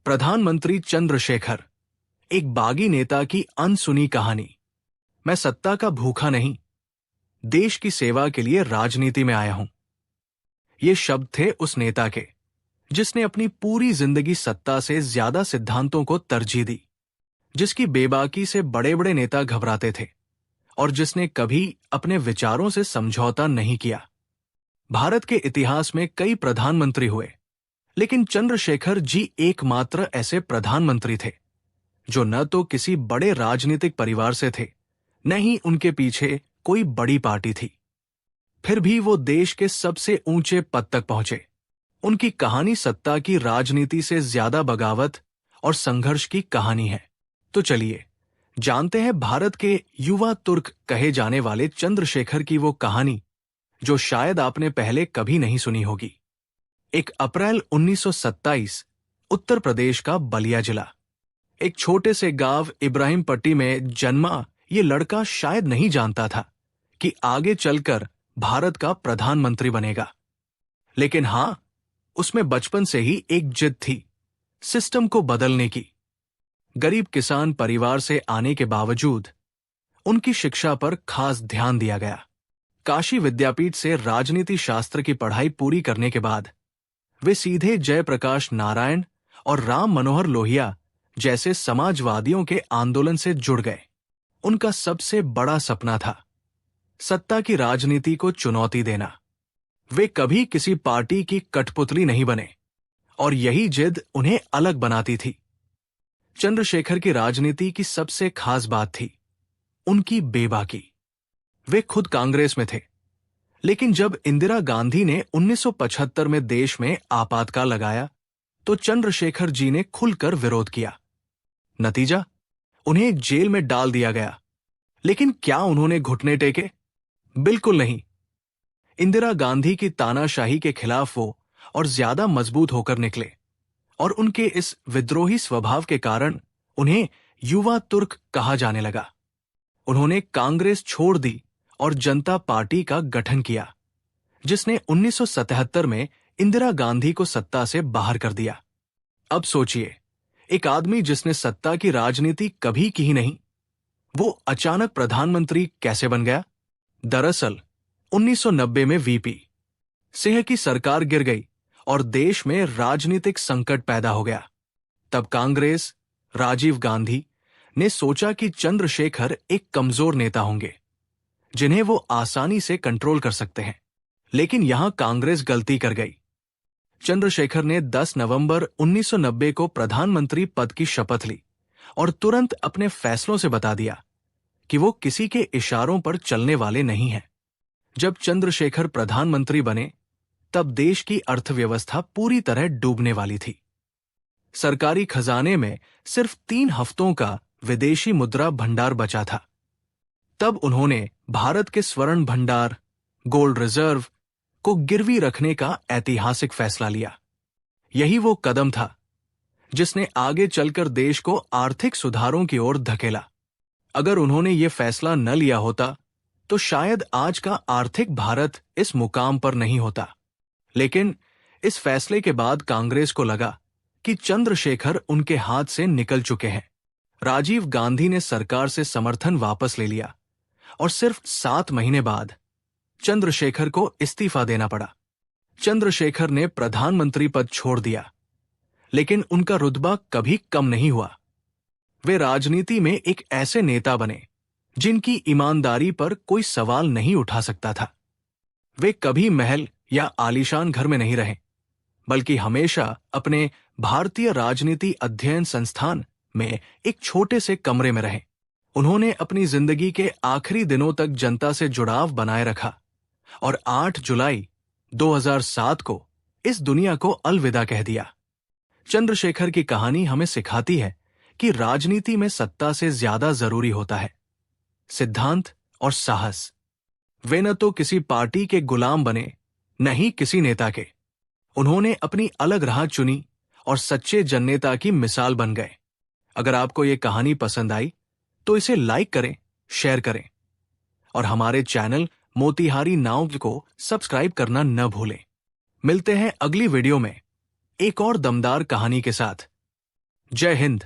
प्रधानमंत्री चंद्रशेखर, एक बागी नेता की अनसुनी कहानी। मैं सत्ता का भूखा नहीं, देश की सेवा के लिए राजनीति में आया हूं। ये शब्द थे उस नेता के जिसने अपनी पूरी जिंदगी सत्ता से ज्यादा सिद्धांतों को तरजीह दी, जिसकी बेबाकी से बड़े बड़े नेता घबराते थे और जिसने कभी अपने विचारों से समझौता नहीं किया। भारत के इतिहास में कई प्रधानमंत्री हुए, लेकिन चंद्रशेखर जी एकमात्र ऐसे प्रधानमंत्री थे जो न तो किसी बड़े राजनीतिक परिवार से थे, न ही उनके पीछे कोई बड़ी पार्टी थी। फिर भी वो देश के सबसे ऊंचे पद तक पहुंचे। उनकी कहानी सत्ता की राजनीति से ज्यादा बगावत और संघर्ष की कहानी है। तो चलिए जानते हैं भारत के युवा तुर्क कहे जाने वाले चंद्रशेखर की वो कहानी जो शायद आपने पहले कभी नहीं सुनी होगी। 1 अप्रैल 1927 उत्तर प्रदेश का बलिया जिला, एक छोटे से गांव इब्राहिमपट्टी में जन्मा ये लड़का शायद नहीं जानता था कि आगे चलकर भारत का प्रधानमंत्री बनेगा। लेकिन हां, उसमें बचपन से ही एक जिद थी, सिस्टम को बदलने की। गरीब किसान परिवार से आने के बावजूद उनकी शिक्षा पर खास ध्यान दिया गया। काशी विद्यापीठ से राजनीति शास्त्र की पढ़ाई पूरी करने के बाद वे सीधे जयप्रकाश नारायण और राम मनोहर लोहिया जैसे समाजवादियों के आंदोलन से जुड़ गए। उनका सबसे बड़ा सपना था सत्ता की राजनीति को चुनौती देना। वे कभी किसी पार्टी की कठपुतली नहीं बने और यही जिद उन्हें अलग बनाती थी। चंद्रशेखर की राजनीति की सबसे खास बात थी उनकी बेबाकी। वे खुद कांग्रेस में थे, लेकिन जब इंदिरा गांधी ने 1975 में देश में आपातकाल लगाया तो चंद्रशेखर जी ने खुलकर विरोध किया। नतीजा, उन्हें जेल में डाल दिया गया। लेकिन क्या उन्होंने घुटने टेके? बिल्कुल नहीं। इंदिरा गांधी की तानाशाही के खिलाफ वो और ज्यादा मजबूत होकर निकले और उनके इस विद्रोही स्वभाव के कारण उन्हें युवा तुर्क कहा जाने लगा। उन्होंने कांग्रेस छोड़ दी और जनता पार्टी का गठन किया, जिसने 1977 में इंदिरा गांधी को सत्ता से बाहर कर दिया। अब सोचिए, एक आदमी जिसने सत्ता की राजनीति कभी की ही नहीं, वो अचानक प्रधानमंत्री कैसे बन गया? दरअसल 1990 में वीपी सिंह की सरकार गिर गई और देश में राजनीतिक संकट पैदा हो गया। तब कांग्रेस, राजीव गांधी ने सोचा कि चंद्रशेखर एक कमजोर नेता होंगे जिन्हें वो आसानी से कंट्रोल कर सकते हैं। लेकिन यहां कांग्रेस गलती कर गई। चंद्रशेखर ने 10 नवंबर 1990 को प्रधानमंत्री पद की शपथ ली और तुरंत अपने फैसलों से बता दिया कि वो किसी के इशारों पर चलने वाले नहीं हैं। जब चंद्रशेखर प्रधानमंत्री बने तब देश की अर्थव्यवस्था पूरी तरह डूबने वाली थी। सरकारी खजाने में सिर्फ 3 हफ्तों का विदेशी मुद्रा भंडार बचा था। तब उन्होंने भारत के स्वर्ण भंडार, गोल्ड रिजर्व को गिरवी रखने का ऐतिहासिक फैसला लिया। यही वो कदम था जिसने आगे चलकर देश को आर्थिक सुधारों की ओर धकेला। अगर उन्होंने ये फैसला न लिया होता तो शायद आज का आर्थिक भारत इस मुकाम पर नहीं होता। लेकिन इस फैसले के बाद कांग्रेस को लगा कि चंद्रशेखर उनके हाथ से निकल चुके हैं। राजीव गांधी ने सरकार से समर्थन वापस ले लिया और सिर्फ 7 महीने बाद चंद्रशेखर को इस्तीफा देना पड़ा। चंद्रशेखर ने प्रधानमंत्री पद छोड़ दिया, लेकिन उनका रुतबा कभी कम नहीं हुआ। वे राजनीति में एक ऐसे नेता बने जिनकी ईमानदारी पर कोई सवाल नहीं उठा सकता था। वे कभी महल या आलीशान घर में नहीं रहे, बल्कि हमेशा अपने भारतीय राजनीति अध्ययन संस्थान में एक छोटे से कमरे में रहे। उन्होंने अपनी जिंदगी के आखिरी दिनों तक जनता से जुड़ाव बनाए रखा और 8 जुलाई 2007 को इस दुनिया को अलविदा कह दिया। चंद्रशेखर की कहानी हमें सिखाती है कि राजनीति में सत्ता से ज्यादा जरूरी होता है सिद्धांत और साहस। वे न तो किसी पार्टी के गुलाम बने, न ही किसी नेता के। उन्होंने अपनी अलग राह चुनी और सच्चे जननेता की मिसाल बन गए। अगर आपको ये कहानी पसंद आई तो इसे लाइक करें, शेयर करें और हमारे चैनल मोतिहारी नाव को सब्सक्राइब करना न भूलें। मिलते हैं अगली वीडियो में एक और दमदार कहानी के साथ। जय हिंद।